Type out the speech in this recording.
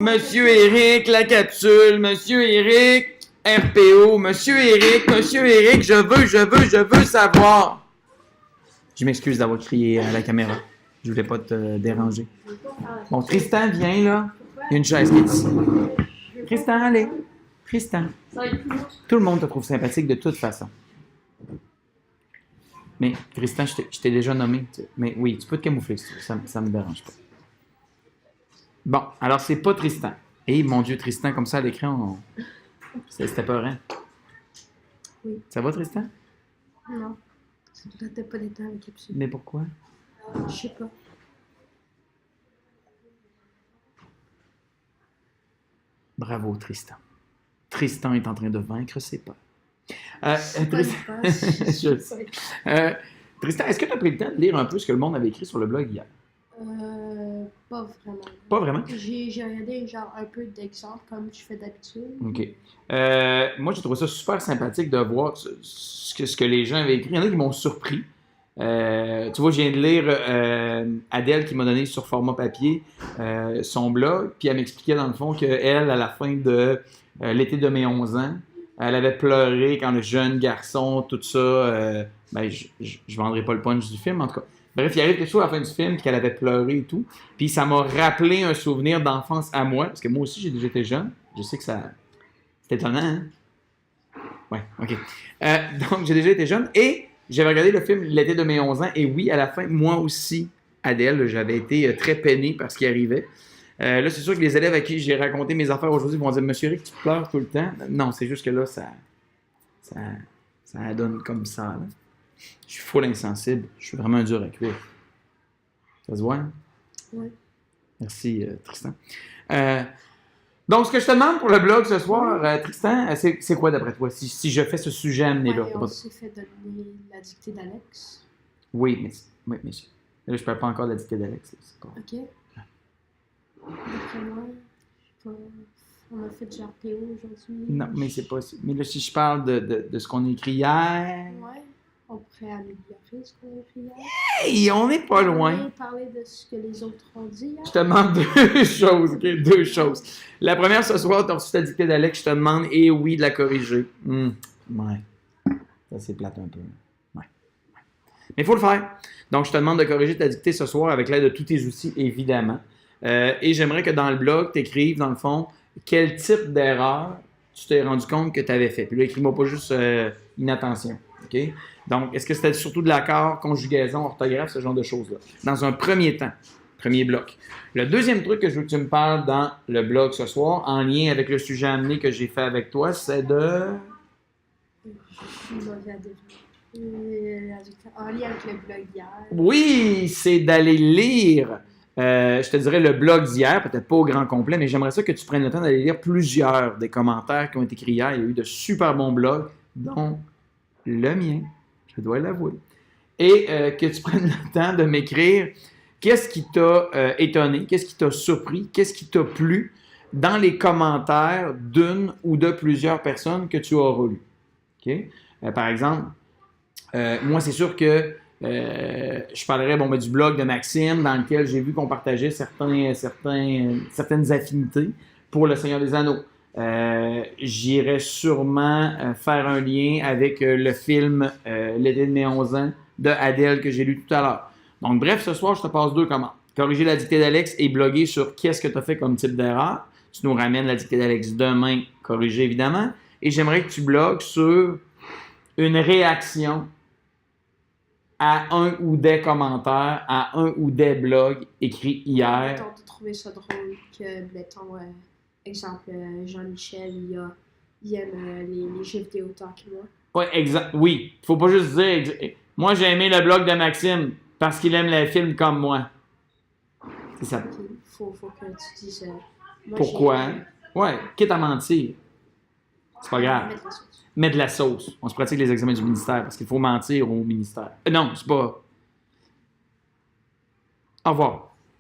Monsieur Éric, la capsule, Monsieur Éric, RPO, Monsieur Éric, je veux savoir. Je m'excuse d'avoir crié à la caméra. Je voulais pas te déranger. Bon, Tristan, viens là. Il y a une chaise qui est ici. Tristan, allez. Tristan. Tout le monde te trouve sympathique de toute façon. Mais Tristan, je t'ai déjà nommé. Mais oui, tu peux te camoufler si tu veux. Ça me dérange pas. Bon, alors c'est pas Tristan. Et mon Dieu, Tristan, comme ça à l'écran, c'était peurant. Oui. Ça va, Tristan? Non. Ça ne datait pas des temps avec capsule. Mais pourquoi? Je sais pas. Bravo, Tristan. Tristan est en train de vaincre ses peurs. Tristan, Je sais. Tristan, est-ce que tu as pris le temps de lire un peu ce que le monde avait écrit sur le blog hier? Pas vraiment. Pas vraiment? J'ai regardé genre un peu d'exemples comme je fais d'habitude. OK. Moi, j'ai trouvé ça super sympathique de voir ce que les gens avaient écrit. Il y en a qui m'ont surpris. Tu vois, je viens de lire Adèle qui m'a donné sur format papier son blog, puis elle m'expliquait dans le fond qu'elle, à la fin de l'été de mes 11 ans, elle avait pleuré quand le jeune garçon, tout ça, ben, je vendrai pas le punch du film, en tout cas. Bref, il arrive quelque chose à la fin du film, puis qu'elle avait pleuré et tout. Puis ça m'a rappelé un souvenir d'enfance à moi, parce que moi aussi, j'ai déjà été jeune. Je sais que ça... C'est étonnant, hein? Ouais, OK. Donc, j'ai déjà été jeune, et j'avais regardé le film l'été de mes 11 ans, et oui, à la fin, moi aussi, Adèle, j'avais été très peiné par ce qui arrivait. Là, c'est sûr que les élèves à qui j'ai raconté mes affaires aujourd'hui vont dire « Monsieur Rick, tu pleures tout le temps? » Non, c'est juste que là, ça donne comme ça, là. Je suis full insensible. Je suis vraiment dur à cuire. Ça se voit, hein? Oui. Merci, Tristan. Donc, ce que je te demande pour le blog ce soir, Tristan, c'est quoi d'après toi, si je fais ce sujet amené-là? Ouais, on s'est fait donner la dictée d'Alex. Oui, mais là, je ne parle pas encore de la dictée d'Alex. Pas... OK. D'après moi, on a fait du RPO aujourd'hui. Non, mais c'est pas... Mais là, si je parle de ce qu'on a écrit hier... Ouais. On pourrait améliorer ce qu'on a écrit hier. Hey, on n'est pas loin. On pourrait parler de ce que les autres ont dit hier. Je te demande deux choses, OK? Deux choses. La première, ce soir, tu as reçu ta dictée d'Alex, je te demande, et oui, de la corriger. Ouais. Ça, c'est plate un peu. Ouais. Mais il faut le faire. Donc, je te demande de corriger ta dictée ce soir avec l'aide de tous tes outils, évidemment. Et j'aimerais que dans le blog, tu écrives, dans le fond, quel type d'erreur tu t'es rendu compte que tu avais fait. Puis là, écris-moi pas juste inattention. OK? Donc, est-ce que c'était surtout de l'accord, conjugaison, orthographe, ce genre de choses-là? Dans un premier temps, premier bloc. Le deuxième truc que je veux que tu me parles dans le blog ce soir, en lien avec le sujet amené que j'ai fait avec toi, c'est de... Je suis mauvais à deviner. En lien avec le blog d'hier. Oui, c'est d'aller lire, je te dirais le blog d'hier, peut-être pas au grand complet, mais j'aimerais ça que tu prennes le temps d'aller lire plusieurs des commentaires qui ont été écrits hier. Il y a eu de super bons blogs, dont le mien. Je dois l'avouer. Et que tu prennes le temps de m'écrire qu'est-ce qui t'a étonné, qu'est-ce qui t'a surpris, qu'est-ce qui t'a plu dans les commentaires d'une ou de plusieurs personnes que tu auras lues. Okay? Par exemple, moi, c'est sûr que je parlerai du blog de Maxime dans lequel j'ai vu qu'on partageait certaines affinités pour le Seigneur des Anneaux. J'irai sûrement faire un lien avec le film L'été de mes 11 ans de Adèle que j'ai lu tout à l'heure. Donc bref, ce soir, je te passe deux commandes. Corriger la dictée d'Alex et bloguer sur qu'est-ce que tu as fait comme type d'erreur. Tu nous ramènes la dictée d'Alex demain, corrigée évidemment. Et j'aimerais que tu blogues sur une réaction à un ou des commentaires, à un ou des blogs écrits hier. Mettons, t'as trouvé ça drôle que, mettons, exemple, Jean-Michel, il aime les jeux vidéo autant que moi. Ouais, exact. Oui, faut pas juste dire. Moi, j'ai aimé le blog de Maxime parce qu'il aime les films comme moi. C'est ça. Okay. Faut que tu dises. Pourquoi? Ouais, quitte à mentir. C'est pas grave. Mettre de la sauce. On se pratique les examens du ministère parce qu'il faut mentir au ministère. Non, c'est pas. Au revoir.